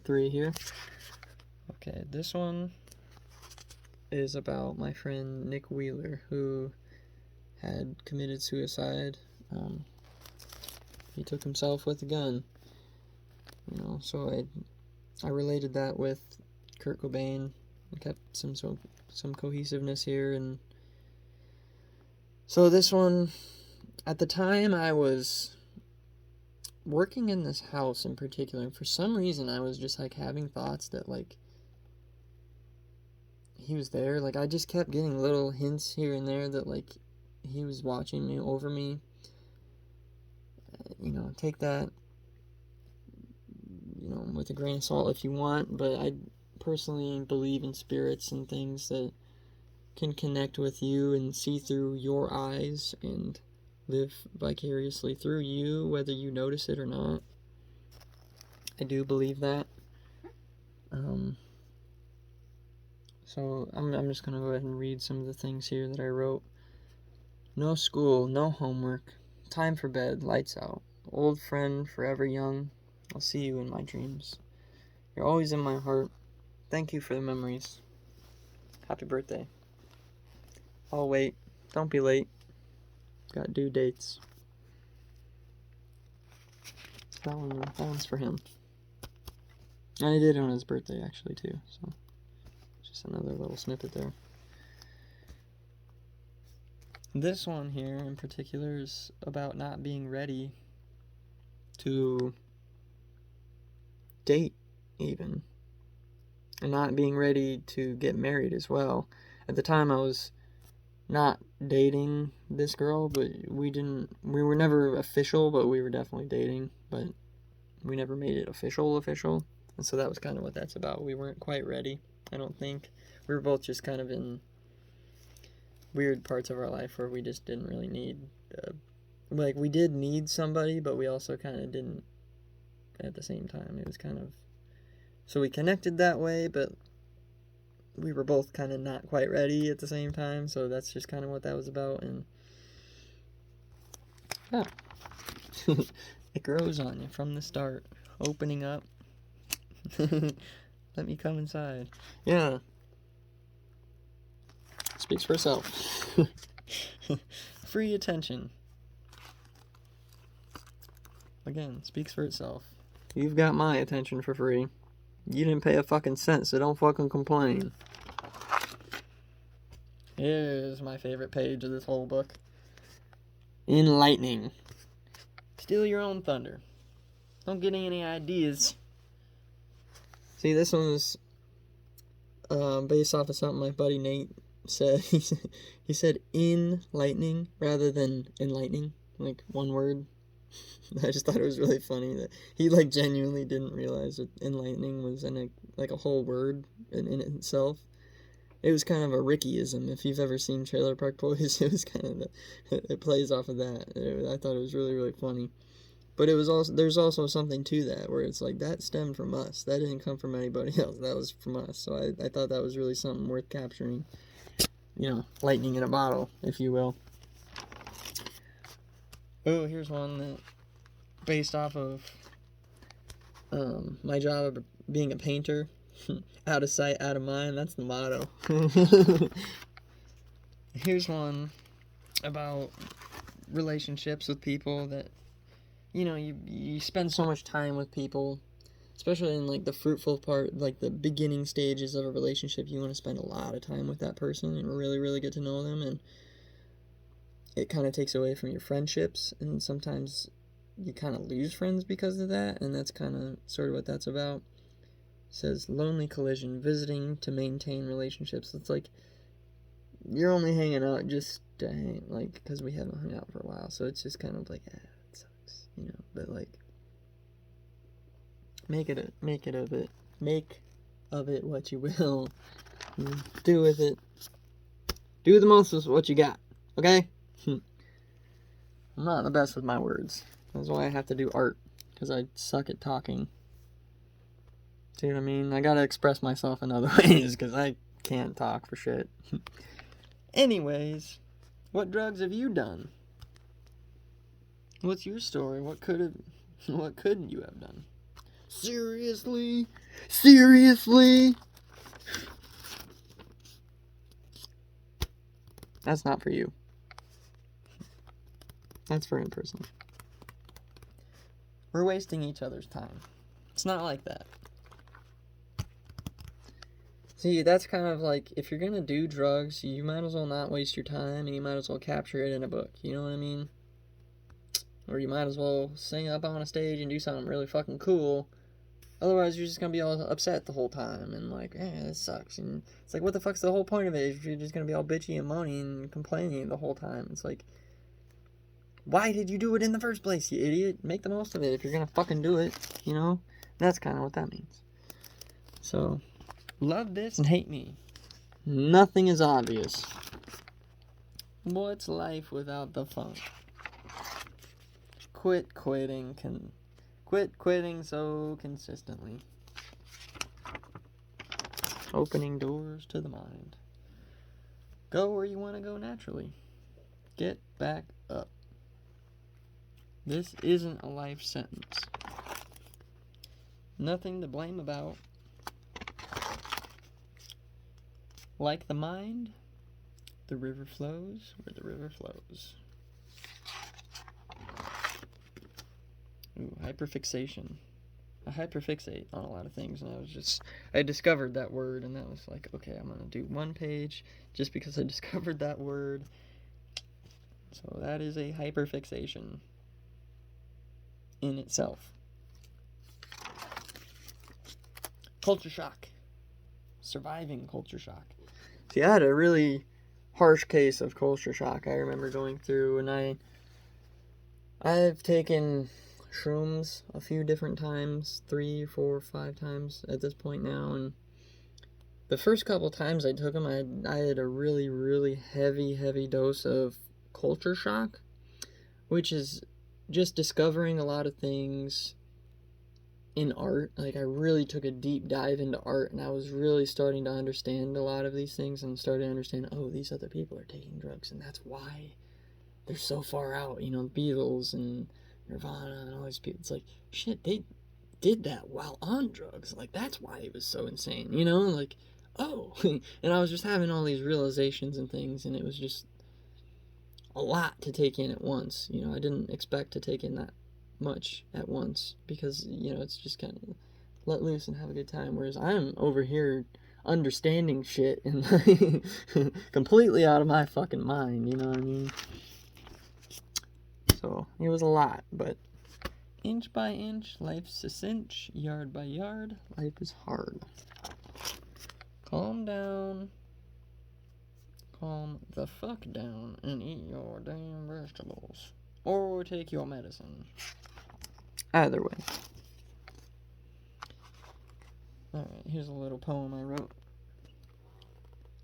3 here. Okay, this one is about my friend Nick Wheeler, who had committed suicide. He took himself with a gun. So I related that with Kurt Cobain. I kept some cohesiveness here, and so this one, at the time I was working in this house in particular, and for some reason I was just like having thoughts that like he was there. Like I just kept getting little hints here and there that like he was watching me over me. Take that with a grain of salt if you want, but I personally believe in spirits and things that can connect with you and see through your eyes and live vicariously through you, whether you notice it or not. I do believe that. So I'm just gonna go ahead and read some of the things here that I wrote. No school, no homework, time for bed, lights out. Old friend, forever young, I'll see you in my dreams. You're always in my heart. Thank you for the memories. Happy birthday. I'll wait. Don't be late. Got due dates. So that one's for him. And I did it on his birthday, actually, too. So, just another little snippet there. This one here, in particular, is about not being ready to date, even. And not being ready to get married as well. At the time, I was not dating this girl, but we were never official, but we were definitely dating, but we never made it official. And so that was kind of what that's about. We weren't quite ready, I don't think. We were both just kind of in weird parts of our life where we just didn't really need, we did need somebody, but we also kind of didn't at the same time. It was kind of, so we connected that way, but we were both kind of not quite ready at the same time, so that's just kind of what that was about, and yeah. It grows on you from the start, opening up. Let me come inside. Yeah. Speaks for itself. Free attention. Again, speaks for itself. You've got my attention for free. You didn't pay a fucking cent, so don't fucking complain. Here's my favorite page of this whole book. Enlightening. Steal your own thunder. Don't get any ideas. See, this one was based off of something my buddy Nate said. He said enlightening rather than enlightening, like one word. I just thought it was really funny that he like genuinely didn't realize that enlightening was in a whole word in itself. It was kind of a Rickyism. If you've ever seen Trailer Park Boys, it was kind of it plays off of that. I thought it was really, really funny. But there's also something to that where it's like that stemmed from us. That didn't come from anybody else. That was from us. So I thought that was really something worth capturing. Lightning in a bottle, if you will. Oh, here's one that based off of my job of being a painter. Out of sight, out of mind. That's the motto. Here's one about relationships with people that, you spend so much time with people, especially in like the fruitful part, like the beginning stages of a relationship. You want to spend a lot of time with that person and really, really get to know them, and it kind of takes away from your friendships, and sometimes you kind of lose friends because of that, and that's kind of sort of what that's about. It says lonely collision, visiting to maintain relationships. It's like you're only hanging out just to hang, like, because we haven't hung out for a while, so it's just kind of like, it sucks, but like, make of it what you will. Do with it. Do the most with what you got. Okay? I'm not the best with my words. That's why I have to do art, because I suck at talking. See what I mean? I gotta express myself in other ways, because I can't talk for shit. Anyways, what drugs have you done? What's your story? What could you have done? Seriously? Seriously? That's not for you. That's for in person. We're wasting each other's time. It's not like that. See, that's kind of like, if you're gonna do drugs, you might as well not waste your time, and you might as well capture it in a book. You know what I mean? Or you might as well sing up on a stage and do something really fucking cool. Otherwise, you're just gonna be all upset the whole time, and like, this sucks. And it's like, what the fuck's the whole point of it if you're just gonna be all bitchy and moaning and complaining the whole time? It's like, why did you do it in the first place, you idiot? Make the most of it if you're gonna fucking do it, you know? That's kind of what that means. So, love this and hate me. Nothing is obvious. What's life without the fun? Quit quitting so consistently. Opening doors to the mind. Go where you want to go naturally. Get back up. This isn't a life sentence. Nothing to blame about. Like the mind, the river flows where the river flows. Ooh, hyperfixation. I hyperfixate on a lot of things, and I discovered that word, and that was like, okay, I'm gonna do one page just because I discovered that word. So that is a hyperfixation in itself. Culture shock. Surviving culture shock. See, I had a really harsh case of culture shock I remember going through, and I've taken shrooms a few different times, 3, 4, 5 times at this point now, and the first couple times I took them, I had a really, really heavy dose of culture shock, which is just discovering a lot of things in art. Like, I really took a deep dive into art, and I was really starting to understand a lot of these things, and started to understand, oh, these other people are taking drugs, and that's why they're so far out. You know, Beatles and Nirvana and all these people. It's like, shit, they did that while on drugs. Like, that's why it was so insane, you know? Like, oh. And I was just having all these realizations and things, and it was just a lot to take in at once. You know, I didn't expect to take in that much at once, because, you know, it's just kind of let loose and have a good time, whereas I'm over here understanding shit and like completely out of my fucking mind, you know what I mean? So it was a lot, but inch by inch, life's a cinch. Yard by yard, life is hard. Calm down. Calm the fuck down and eat your damn vegetables. Or take your medicine. Either way. Alright, here's a little poem I wrote.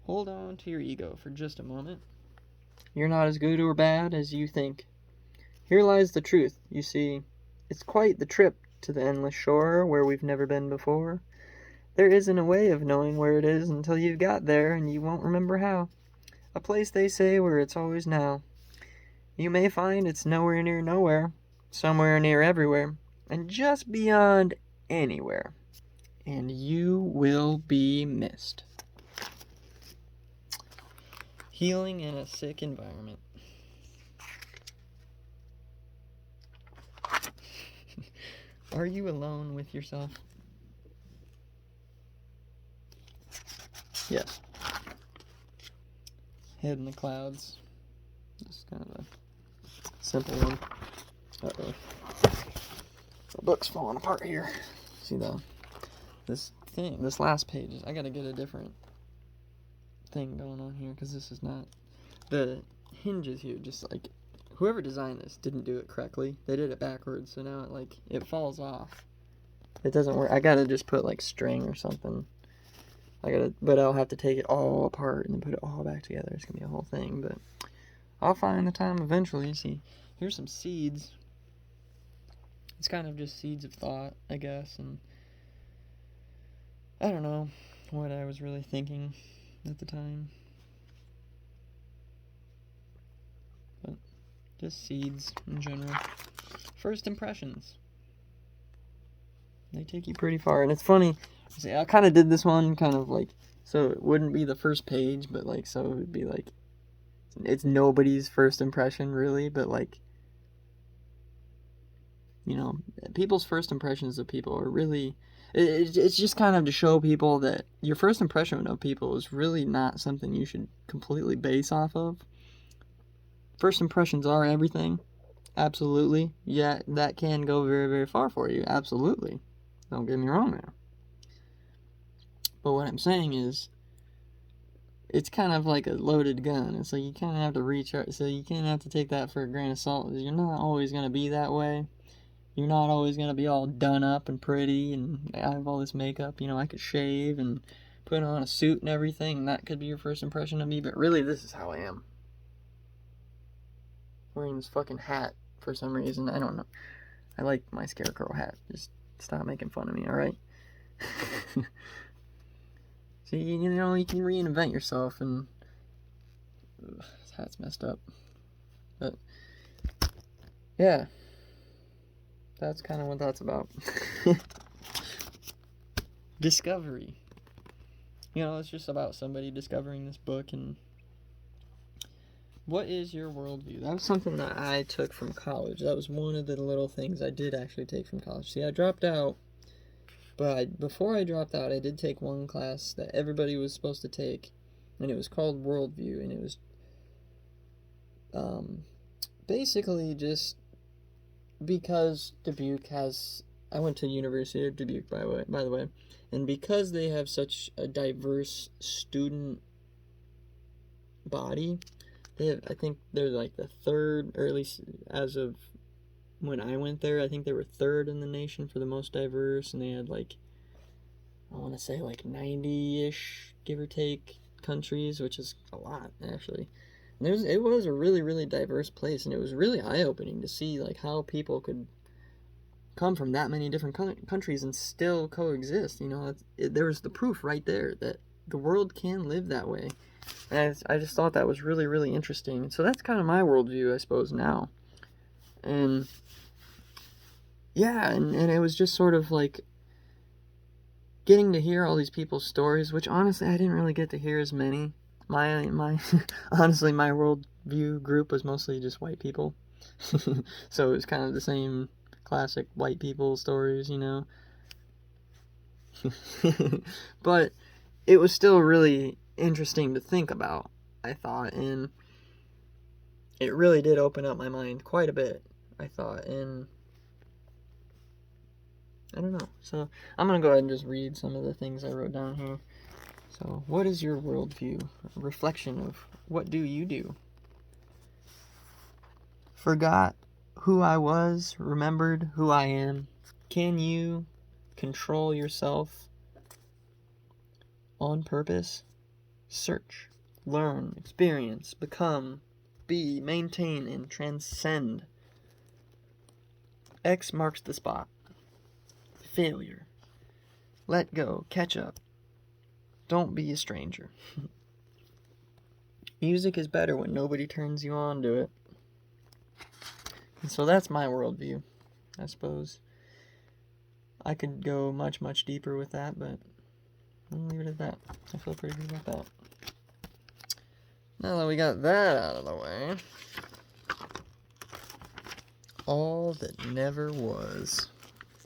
Hold on to your ego for just a moment. You're not as good or bad as you think. Here lies the truth, you see. It's quite the trip to the endless shore where we've never been before. There isn't a way of knowing where it is until you've got there, and you won't remember how. A place, they say, where it's always now. You may find it's nowhere near nowhere, somewhere near everywhere, and just beyond anywhere. And you will be missed. Healing in a sick environment. Are you alone with yourself? Yes. Head in the clouds. Just kind of a simple one. Uh-oh. The book's falling apart here. See this last page, I gotta get a different thing going on here, because this is not, the hinges here, just like, whoever designed this didn't do it correctly. They did it backwards, so now it falls off. It doesn't work. I gotta just put like string or something. But I'll have to take it all apart and then put it all back together. It's gonna be a whole thing, but I'll find the time eventually. See, here's some seeds. It's kind of just seeds of thought, I guess, and I don't know what I was really thinking at the time. But just seeds in general. First impressions. They take you pretty far. And it's funny, See, I kind of did this one kind of like, so it wouldn't be the first page, but like, so it would be like, it's nobody's first impression really, but like, you know, people's first impressions of people are really, it's just kind of to show people that your first impression of people is really not something you should completely base off of. First impressions are everything. Absolutely. Yeah, that can go very, very far for you. Absolutely. Don't get me wrong there. But what I'm saying is, it's kind of like a loaded gun. It's like you kind of have to recharge, so you kind of have to take that for a grain of salt. You're not always going to be that way. You're not always going to be all done up and pretty and I have all this makeup. You know, I could shave and put on a suit and everything, and that could be your first impression of me, but really, this is how I am. Wearing this fucking hat for some reason. I don't know. I like my scarecrow hat. Just stop making fun of me, alright? See, you know, you can reinvent yourself, and this hat's messed up. But, yeah. That's kind of what that's about. Discovery. You know, it's just about somebody discovering this book, and what is your worldview? That was something that I took from college. That was one of the little things I did actually take from college. See, I dropped out, but before I dropped out, I did take one class that everybody was supposed to take, and it was called Worldview, and it was basically just because Dubuque has, I went to University of Dubuque, by the way, and because they have such a diverse student body, they have, I think they're like the third, or at least as of when I went there, I think they were third in the nation for the most diverse, and they had like, I want to say like 90-ish, give or take, countries, which is a lot, actually. And it was a really, really diverse place, and it was really eye-opening to see like how people could come from that many different countries and still coexist. You know, there was the proof right there that the world can live that way. And I just thought that was really, really interesting. So that's kind of my worldview, I suppose, now. And yeah, and it was just sort of like getting to hear all these people's stories, which honestly I didn't really get to hear as many. My honestly, my worldview group was mostly just white people. So it was kind of the same classic white people stories, you know. But it was still really interesting to think about, I thought, and it really did open up my mind quite a bit, I thought, and I don't know. So I'm going to go ahead and just read some of the things I wrote down here. So, what is your worldview? A reflection of what do you do? Forgot who I was, remembered who I am. Can you control yourself on purpose? Search, learn, experience, become, be, maintain, and transcend. X marks the spot. Failure. Let go, catch up. Don't be a stranger. Music is better when nobody turns you on to it. And so that's my worldview, I suppose. I could go much, much deeper with that, but I'll leave it at that. I feel pretty good about that. Now that we got that out of the way, all that never was.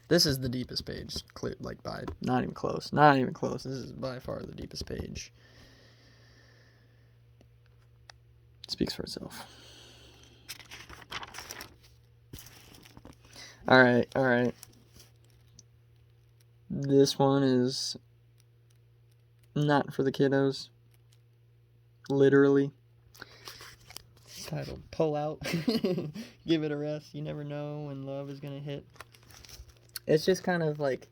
This is the deepest page, like by not even close. Not even close. This is by far the deepest page. It speaks for itself. Alright. This one is not for the kiddos. Literally. It's titled Pull Out. Give it a rest. You never know when love is gonna hit. It's just kind of like,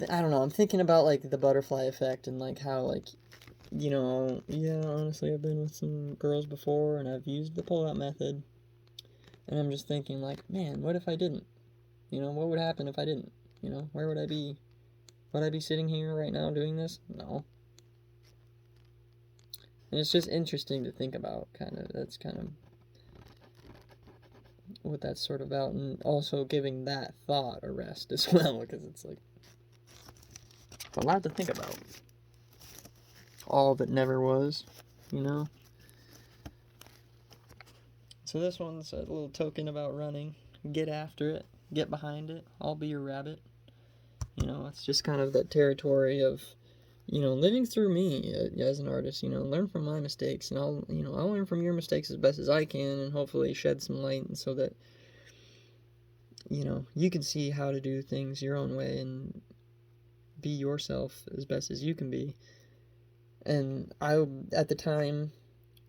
I don't know, I'm thinking about like the butterfly effect and like how like, you know, yeah, honestly I've been with some girls before and I've used the pull out method. And I'm just thinking like, man, what if I didn't? You know, what would happen if I didn't? You know, where would I be? Would I be sitting here right now doing this? No. And it's just interesting to think about, that's kind of what that's sort of about, and also giving that thought a rest as well, because it's like, It's a lot to think about. All that never was, you know? So this one's a little token about running. Get after it. Get behind it. I'll be your rabbit. You know, it's just kind of that territory of, you know, living through me as an artist, you know, learn from my mistakes, and I'll learn from your mistakes as best as I can, and hopefully shed some light so that, you know, you can see how to do things your own way and be yourself as best as you can be. And I, at the time,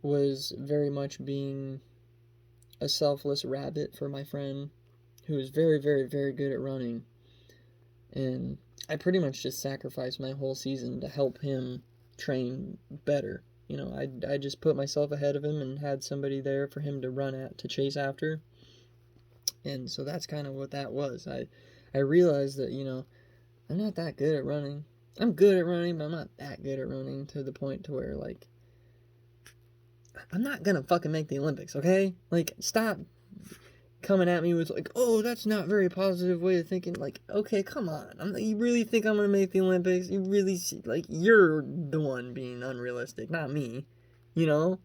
was very much being a selfless rabbit for my friend who was very, very, very good at running. And I pretty much just sacrificed my whole season to help him train better. You know, I just put myself ahead of him and had somebody there for him to run at, to chase after. And so that's kind of what that was. I realized that, you know, I'm not that good at running. I'm good at running, but I'm not that good at running to the point to where, like, I'm not gonna fucking make the Olympics, okay? Like, stop coming at me with, like, oh, that's not a very positive way of thinking. Like, okay, come on. You really think I'm gonna make the Olympics? You really, like, you're the one being unrealistic, not me. You know?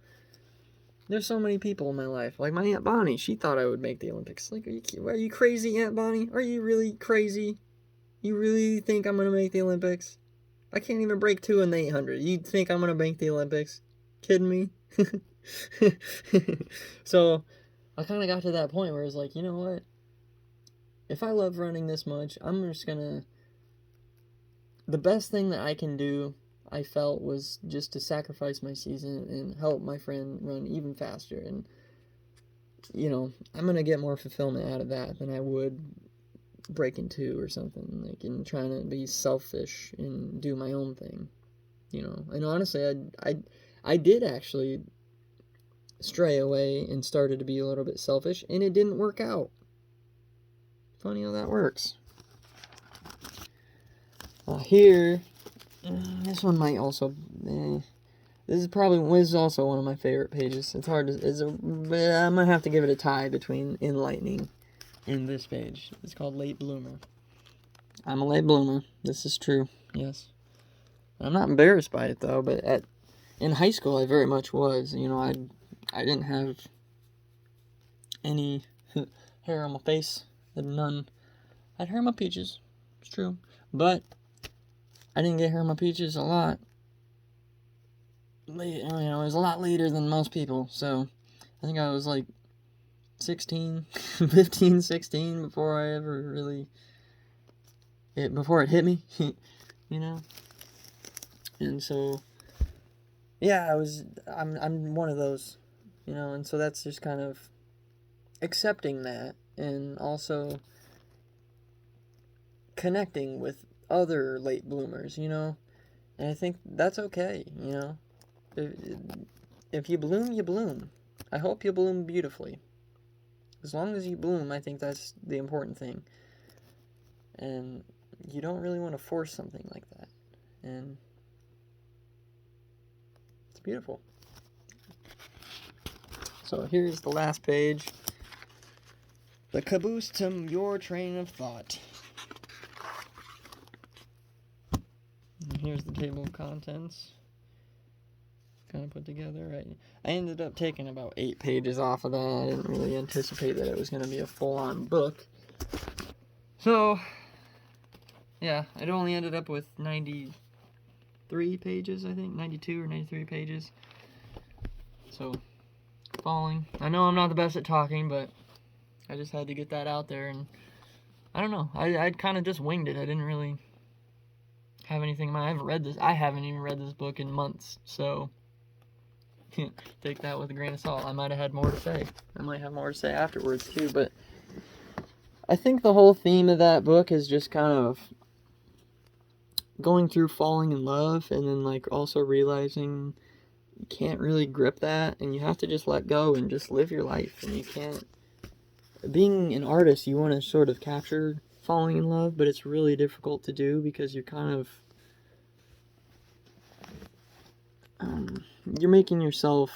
There's so many people in my life. Like, my Aunt Bonnie, she thought I would make the Olympics. Like, are you crazy, Aunt Bonnie? Are you really crazy? You really think I'm gonna make the Olympics? I can't even break 2 in the 800. You think I'm gonna make the Olympics? Kidding me? So, I kind of got to that point where it's like, you know what? If I love running this much, I'm just gonna... The best thing that I can do, I felt, was just to sacrifice my season and help my friend run even faster. And, you know, I'm gonna get more fulfillment out of that than I would breaking 2 or something. Like, in trying to be selfish and do my own thing. You know? And honestly, I did actually stray away and started to be a little bit selfish, and it didn't work out. Funny how that works. Here, this one might also, this is also one of my favorite pages. It's hard to, but I'm gonna have to give it a tie between Enlightening and this page. It's called Late Bloomer. I'm a late bloomer. This is true. Yes. I'm not embarrassed by it though, but in high school I very much was. You know, I didn't have any hair on my face. I had none. I had hair on my peaches. It's true. But I didn't get hair on my peaches a lot. You know, it was a lot later than most people. So I think I was like 16, 15, 16 before I ever really... before it hit me. You know? And so... yeah, I'm one of those, you know, and so that's just kind of accepting that and also connecting with other late bloomers, you know, and I think that's okay, you know. If you bloom, you bloom. I hope you bloom beautifully. As long as you bloom, I think that's the important thing. And you don't really want to force something like that. And it's beautiful. So here's the last page. The caboose to your train of thought. And here's the table of contents. Kind of put together, right? I ended up taking about 8 pages off of that. I didn't really anticipate that it was going to be a full-on book. So, yeah, it only ended up with 93 pages, I think. 92 or 93 pages. So, falling. I know I'm not the best at talking, but I just had to get that out there, and I don't know. I kind of just winged it. I didn't really have anything in mind. I haven't even read this book in months, so take that with a grain of salt. I might have had more to say. I might have more to say afterwards, too, but I think the whole theme of that book is just kind of going through falling in love, and then, like, also realizing you can't really grip that, and you have to just let go and just live your life, and you can't... Being an artist, you want to sort of capture falling in love, but it's really difficult to do because you're kind of... you're making yourself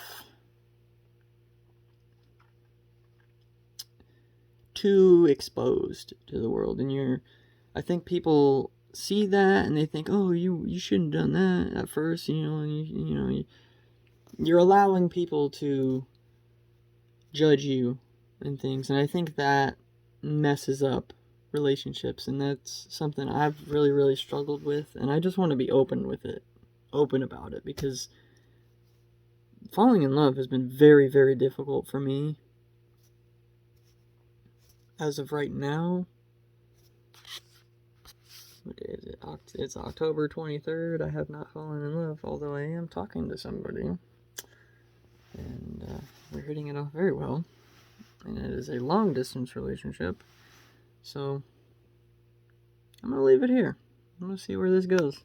too exposed to the world, and I think people see that and they think, oh, you shouldn't have done that at first, and you're allowing people to judge you and things, and I think that messes up relationships, and that's something I've really, really struggled with, and I just want to be open about it, because falling in love has been very, very difficult for me. As of right now, what day is it? It's October 23rd. I have not fallen in love, although I am talking to somebody, and we're hitting it off very well, and it is a long distance relationship, so I'm gonna leave it here. I'm gonna see where this goes.